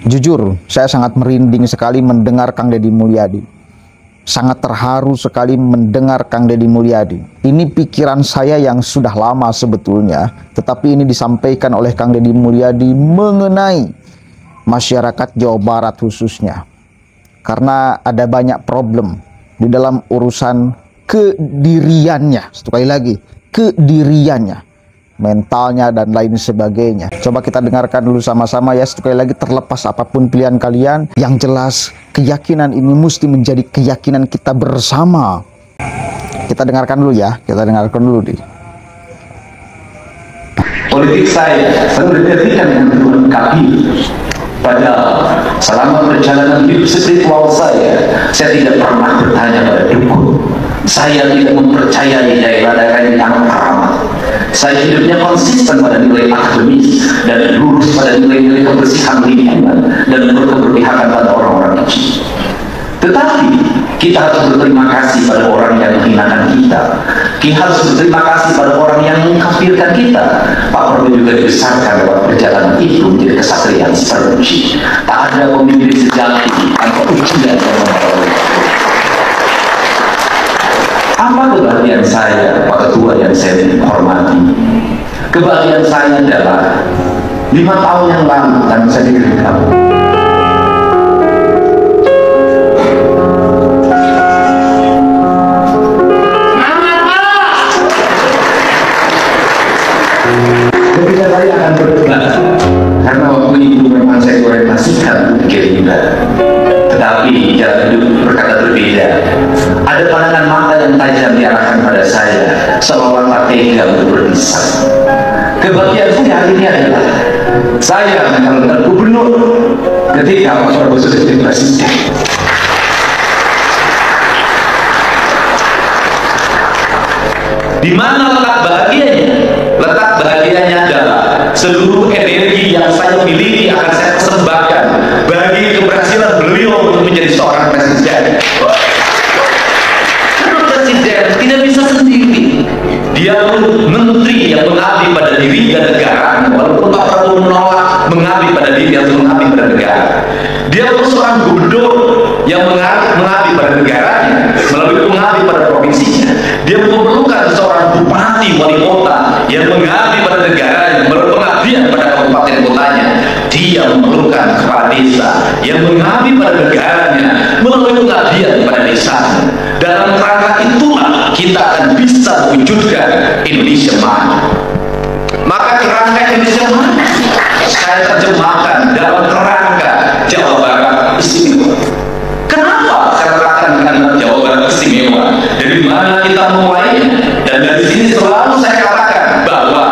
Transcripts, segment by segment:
Jujur, saya sangat merinding sekali mendengar Kang Deddy Mulyadi. Sangat terharu sekali mendengar Kang Deddy Mulyadi. Ini pikiran saya yang sudah lama sebetulnya, tetapi ini disampaikan oleh Kang Deddy Mulyadi mengenai masyarakat Jawa Barat khususnya. Karena ada banyak problem di dalam urusan kediriannya. Sekali lagi, kediriannya, mentalnya dan lain sebagainya. Coba kita dengarkan dulu sama-sama ya. Sekali lagi, terlepas apapun pilihan kalian, yang jelas keyakinan ini mesti menjadi keyakinan kita bersama. Kita dengarkan dulu ya, kita dengarkan dulu di. Politik saya berdirikan untuk kabir. Padahal selama perjalanan hidup spiritual saya tidak pernah bertanya pada dukun. Saya tidak mempercayai daerah-daerah yang keramat. Saya hidupnya konsisten pada nilai akademis dan lurus pada nilai-nilai kebersihan lingkungan dan berkeberpihakan pada orang-orang kecil. Tetapi kita harus berterima kasih pada orang yang menghinakan kita. Kita harus berterima kasih pada orang yang mengkafirkan kita. Pak Prabowo juga dibesarkan lewat perjalanan itu menjadi kesatria yang terpuji. Tak ada pemimpin sejati tanpa ujian yang membawa. Apa kebahagiaan saya, Pak Ketua yang saya hormati? Kebahagiaan saya adalah 5 tahun yang lalu dan saya diberitahu. Ketika saya akan berdebat, karena waktu itu memang saya orientasikan untuk Gerindra, tetapi jalan hidup berkata berbeda. Ada pandangan mata yang tajam diarahkan pada saya, seolah-olah tega untuk berpisah. Kebahagiaan saya hari ini adalah saya mencalonkan gubernur ketika Pak Prabowo sudah jadi presiden. Di mana letak bahagianya? Letak bahagianya adalah seluruh energi yang saya miliki akan saya persembahkan bagi keberhasilan beliau untuk menjadi seorang presiden. Karena presiden tidak bisa sendiri. Dia pun menteri yang mengabdi pada diri dan negara. Walaupun Pak Prabowo menolak mengabdi pada diri atau mengabdi pada negara, dia pun seorang gubernur yang mengabdi pada negaranya melalui mengabdi pada provinsinya. Dia memerlukan seorang bupati wali kota yang mengabdi pada negaranya melalui pengabdian pada kabupaten kotanya. Dia memerlukan kepala desa yang mengabdi pada negaranya melalui pengabdian pada desanya. Dalam rangka itulah kita akan bisa mewujudkan Indonesia maju. Maka kerangka Indonesia maju saya terjemahkan dalam kerangka Jawa Barat istimewa. Kenapa saya katakan dengan Jawa Barat istimewa? Dari mana kita mulainya? Dan dari sini selalu saya katakan bahwa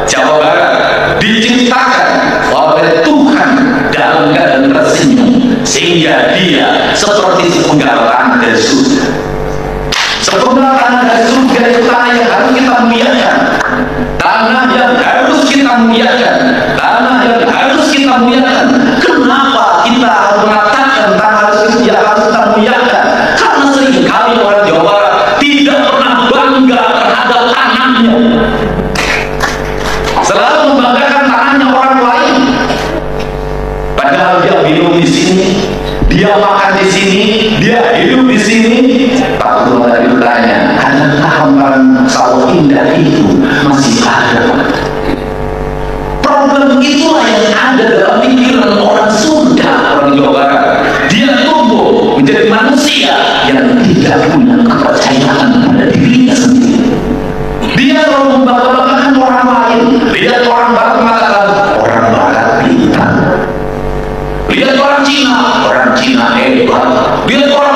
Jawa Barat diciptakan oleh Tuhan dalam keadaan tersenyum, sehingga dia seperti sepenggal tanah dari surga. Sepenggal tanah dari surga itu tanah yang harus kita muliakan, tanah yang harus kita muliakan, tanah yang harus kita muliakan. Kenapa kita harus mengatakan tanah harus kita muliakan? Karena seringkali orang Jawa Barat tidak pernah bangga terhadap tanahnya, selalu membanggakan tanahnya orang lain. Padahal dia minum di sini, dia makan di sini, dia hidup di sini. Pak Ketua tadi bertanya, adakah hamparan sawah indah itu masih ada? Problem itulah yang ada dalam pikiran orang Sunda, orang Jawa Barat. Dia tumbuh menjadi manusia yang tidak punya kepercayaan pada dirinya sendiri. Dia selalu membanggakan orang lain. Lihat orang Barat mengatakan orang Barat pintar. Lihat orang Cina hebat. Lihat orang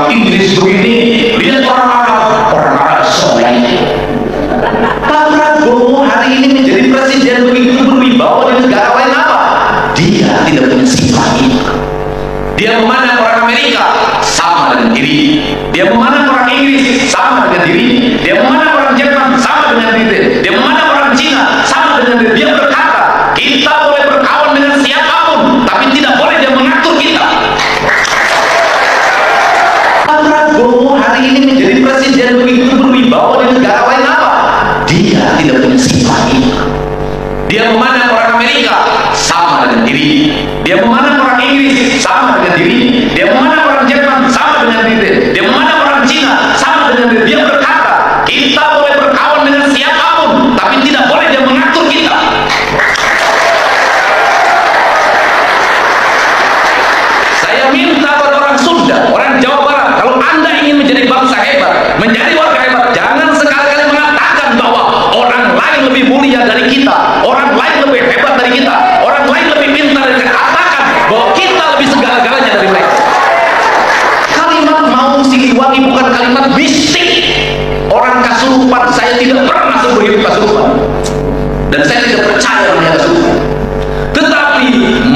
Inggris begini. Lihat orang Arab soleh. Pak Prabowo hari ini menjadi presiden begitu berwibawa di negara lain apa? Dia tidak punya sifat itu. Dia memandang orang Amerika sama dengan diri. Dia memandang orang Inggris sama dengan diri. Dia memandang orang Jerman sama dengan diri. Dia memandang orang Cina sama dengan diri. Dia berkata, kita boleh berkawan dengan siapapun, tapi tidak boleh dia mengatur kita. Pak Prabowo hari ini menjadi presiden begitu berwibawa di negara lain apa? Dia tidak punya sifat itu. Dia memandang orang Amerika sama dengan diri. Dia memandang orang Inggris sama dengan dirinya. Dia memandang orang Jerman sama dengan dirinya. Dia memandang orang Cina sama dengan dirinya. Dia berkata, kita boleh berkawan dengan siapapun, tapi tidak boleh dia mengatur kita. Saya minta pada orang Sunda, orang Jawa Barat, kalau Anda ingin menjadi bangsa hebat, menjadi warga hebat, jangan sekali-kali mengatakan bahwa orang lain lebih mulia dari kita, orang lain lebih hebat dari kita, orang lain lebih pintar dari kita. Katakan bahwa kita lebih segala-galanya dari mereka. Kalimat mau Siliwangi bukan kalimat mistik. Orang Kasurupan, saya tidak pernah seumur hidup Kasurupan, dan saya tidak percaya dengan Kasurupan. Tetapi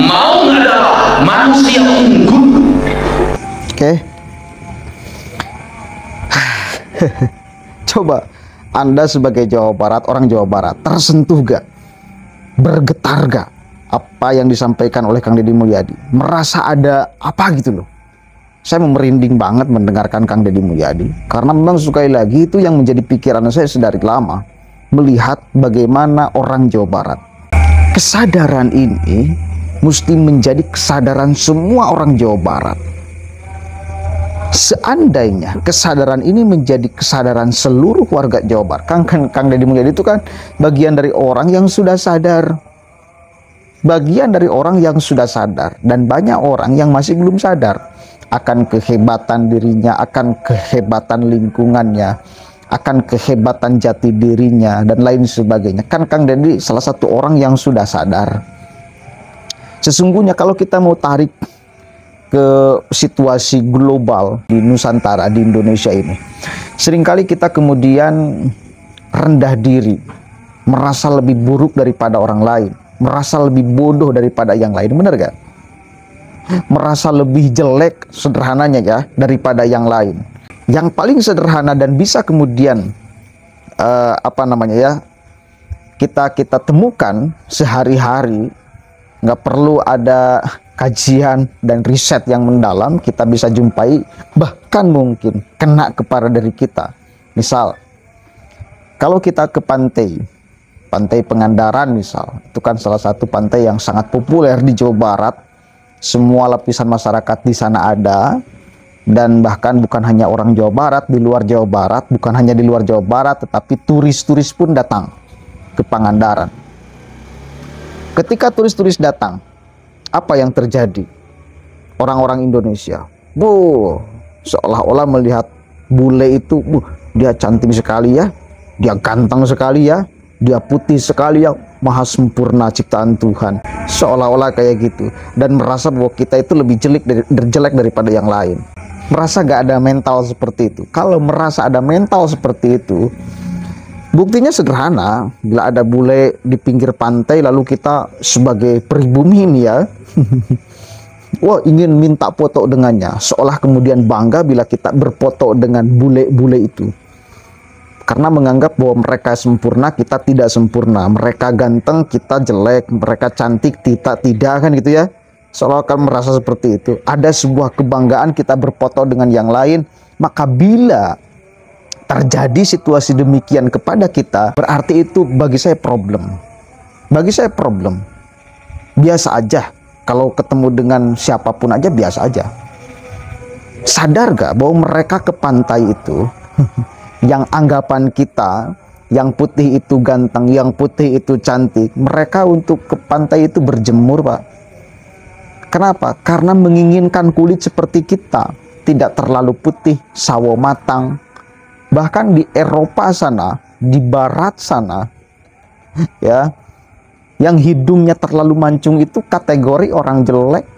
Maung adalah manusia unggul. Oke. Coba Anda sebagai Jawa Barat, orang Jawa Barat, tersentuh gak? Bergetar gak apa yang disampaikan oleh Kang Deddy Mulyadi? Merasa ada apa gitu loh. Saya merinding banget mendengarkan Kang Deddy Mulyadi, karena memang sekali lagi itu yang menjadi pikiran saya sedari lama, melihat bagaimana orang Jawa Barat. Kesadaran ini mesti menjadi kesadaran semua orang Jawa Barat. Seandainya kesadaran ini menjadi kesadaran seluruh warga Jawa Barat, Kang Deddy Mulyadi itu kan bagian dari orang yang sudah sadar. Bagian dari orang yang sudah sadar, dan banyak orang yang masih belum sadar akan kehebatan dirinya, akan kehebatan lingkungannya, akan kehebatan jati dirinya, dan lain sebagainya. Kan Kang Deddy salah satu orang yang sudah sadar. Sesungguhnya kalau kita mau tarik ke situasi global di Nusantara, di Indonesia ini, seringkali kita kemudian rendah diri, merasa lebih buruk daripada orang lain, merasa lebih bodoh daripada yang lain, benar gak? Merasa lebih jelek, sederhananya ya, daripada yang lain. Yang paling sederhana dan bisa kemudian kita temukan sehari-hari, nggak perlu ada kajian dan riset yang mendalam, kita bisa jumpai, bahkan mungkin kena kepada diri kita. Misal, kalau kita ke pantai Pangandaran misal, itu kan salah satu pantai yang sangat populer di Jawa Barat. Semua lapisan masyarakat di sana ada, dan bahkan bukan hanya orang Jawa Barat, di luar Jawa Barat, bukan hanya di luar Jawa Barat, tetapi turis-turis pun datang ke Pangandaran. Ketika turis-turis datang, apa yang terjadi? Orang-orang Indonesia, seolah-olah melihat bule itu, dia cantik sekali ya, dia ganteng sekali ya, dia putih sekali ya, maha sempurna ciptaan Tuhan, seolah-olah kayak gitu, dan merasa bahwa kita itu lebih jelek daripada yang lain. Merasa gak ada mental seperti itu. Kalau merasa ada mental seperti itu, buktinya sederhana. Bila ada bule di pinggir pantai, lalu kita sebagai pribumi ini ya, wah, ingin minta foto dengannya, seolah kemudian bangga bila kita berfoto dengan bule-bule itu. Karena menganggap bahwa mereka sempurna, kita tidak sempurna. Mereka ganteng, kita jelek. Mereka cantik, kita tidak, kan gitu ya. Seolah akan merasa seperti itu. Ada sebuah kebanggaan kita berfoto dengan yang lain. Maka bila terjadi situasi demikian kepada kita, berarti itu bagi saya problem. Bagi saya problem. Biasa aja. Kalau ketemu dengan siapapun aja biasa aja. Sadar gak bahwa mereka ke pantai itu yang anggapan kita, yang putih itu ganteng, yang putih itu cantik, mereka untuk ke pantai itu berjemur, Pak. Kenapa? Karena menginginkan kulit seperti kita, tidak terlalu putih, sawo matang. Bahkan di Eropa sana, di barat sana, ya, yang hidungnya terlalu mancung itu kategori orang jelek,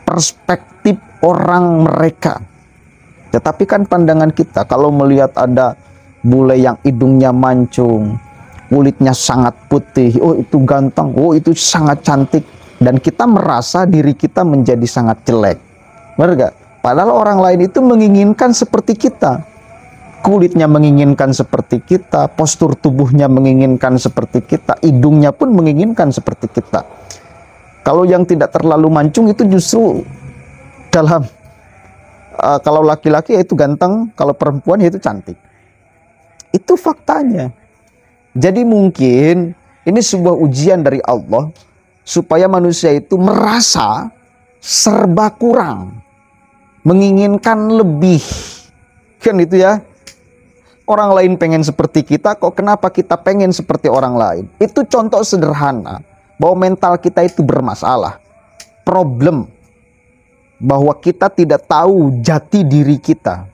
perspektif orang mereka. Tetapi kan pandangan kita kalau melihat ada bule yang hidungnya mancung, kulitnya sangat putih, oh itu ganteng, oh itu sangat cantik, dan kita merasa diri kita menjadi sangat jelek. Benar gak? Padahal orang lain itu menginginkan seperti kita. Kulitnya menginginkan seperti kita, postur tubuhnya menginginkan seperti kita, hidungnya pun menginginkan seperti kita. Kalau yang tidak terlalu mancung itu justru dalam kalau laki-laki ya itu ganteng, kalau perempuan ya itu cantik. Itu faktanya. Jadi mungkin ini sebuah ujian dari Allah supaya manusia itu merasa serba kurang, menginginkan lebih. Kan itu ya. Orang lain pengen seperti kita, kok kenapa kita pengen seperti orang lain? Itu contoh sederhana bahwa mental kita itu bermasalah. Problem bahwa kita tidak tahu jati diri kita.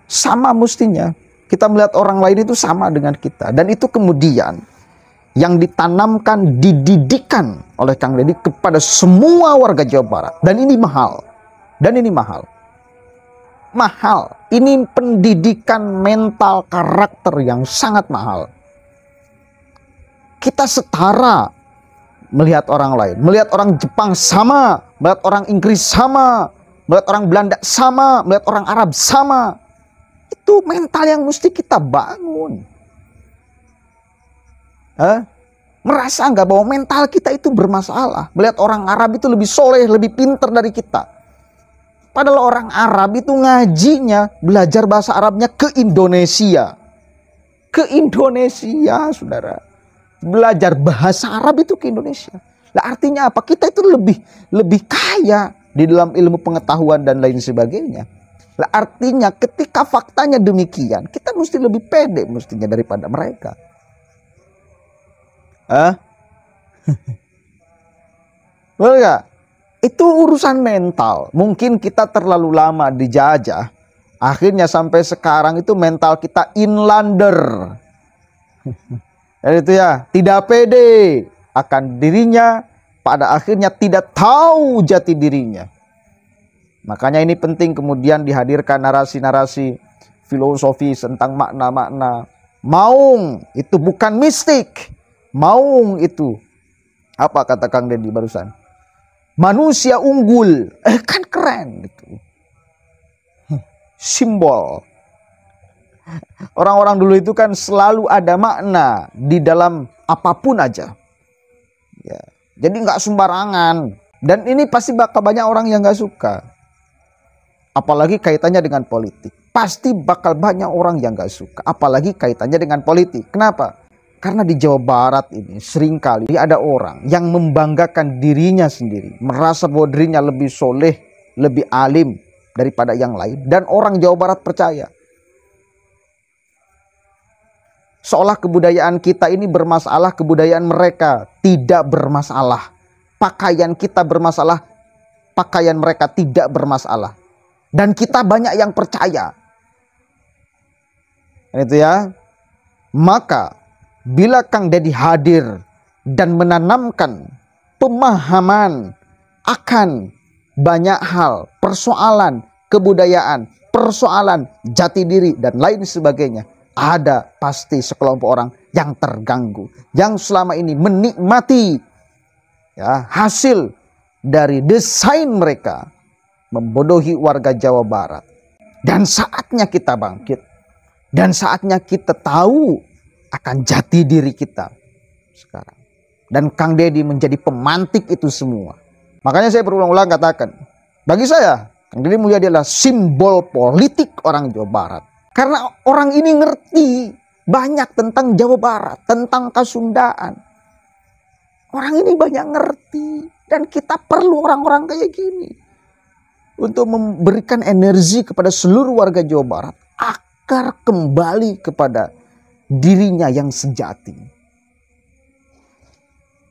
Sama mestinya kita melihat orang lain itu sama dengan kita. Dan itu kemudian yang ditanamkan, dididikan oleh Kang Deddy kepada semua warga Jawa Barat. Dan ini mahal. Mahal. Ini pendidikan mental karakter yang sangat mahal. Kita setara melihat orang lain. Melihat orang Jepang sama. Melihat orang Inggris sama. Melihat orang Belanda sama. Melihat orang Arab sama. Itu mental yang mesti kita bangun. Merasa nggak bahwa mental kita itu bermasalah? Melihat orang Arab itu lebih soleh, lebih pinter dari kita. Padahal orang Arab itu ngajinya, belajar bahasa Arabnya ke Indonesia. Ke Indonesia, saudara. Belajar bahasa Arab itu ke Indonesia. Lah artinya apa? Kita itu lebih kaya di dalam ilmu pengetahuan dan lain sebagainya. Lah artinya ketika faktanya demikian, kita mesti lebih pede mestinya daripada mereka. Betul gak? Itu urusan mental. Mungkin kita terlalu lama dijajah. Akhirnya sampai sekarang itu mental kita inlander. Dan itu ya, tidak pede akan dirinya. Pada akhirnya tidak tahu jati dirinya. Makanya ini penting kemudian dihadirkan narasi-narasi filosofis tentang makna-makna. Maung itu bukan mistik. Maung itu, apa kata Kang Deddy barusan? Manusia unggul, kan keren itu. Simbol. Orang-orang dulu itu kan selalu ada makna di dalam apapun aja. Ya, jadi nggak sembarangan. Dan ini pasti bakal banyak orang yang nggak suka. Apalagi kaitannya dengan politik. Pasti bakal banyak orang yang nggak suka. Apalagi kaitannya dengan politik. Kenapa? Karena di Jawa Barat ini seringkali ada orang yang membanggakan dirinya sendiri. Merasa bahwa dirinya lebih soleh, lebih alim daripada yang lain. Dan orang Jawa Barat percaya. Seolah kebudayaan kita ini bermasalah, kebudayaan mereka tidak bermasalah. Pakaian kita bermasalah, pakaian mereka tidak bermasalah. Dan kita banyak yang percaya. Itu ya. Maka bila Kang Deddy hadir dan menanamkan pemahaman akan banyak hal, persoalan kebudayaan, persoalan jati diri dan lain sebagainya, ada pasti sekelompok orang yang terganggu, yang selama ini menikmati ya, hasil dari desain mereka membodohi warga Jawa Barat. Dan saatnya kita bangkit, dan saatnya kita tahu akan jati diri kita sekarang. Dan Kang Deddy menjadi pemantik itu semua. Makanya saya berulang-ulang katakan, bagi saya Kang Deddy Mulyadi adalah simbol politik orang Jawa Barat. Karena orang ini ngerti banyak tentang Jawa Barat, tentang Kasundaan. Orang ini banyak ngerti. Dan kita perlu orang-orang kayak gini untuk memberikan energi kepada seluruh warga Jawa Barat agar kembali kepada dirinya yang sejati,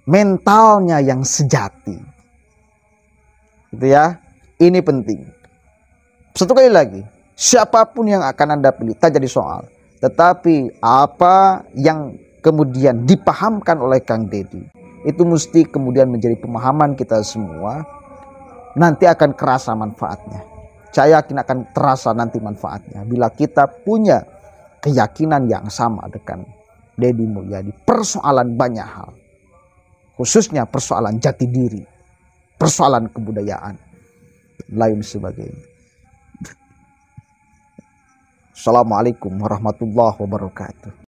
mentalnya yang sejati, gitu ya. Ini penting. Satu kali lagi, siapapun yang akan Anda pilih tak jadi soal, tetapi apa yang kemudian dipahamkan oleh Kang Deddy itu mesti kemudian menjadi pemahaman kita semua. Nanti akan kerasa manfaatnya. Saya yakin akan terasa nanti manfaatnya bila kita punya keyakinan yang sama dengan Deddy Mulyadi. Persoalan banyak hal. Khususnya persoalan jati diri. Persoalan kebudayaan. Lain sebagainya. Assalamualaikum warahmatullahi wabarakatuh.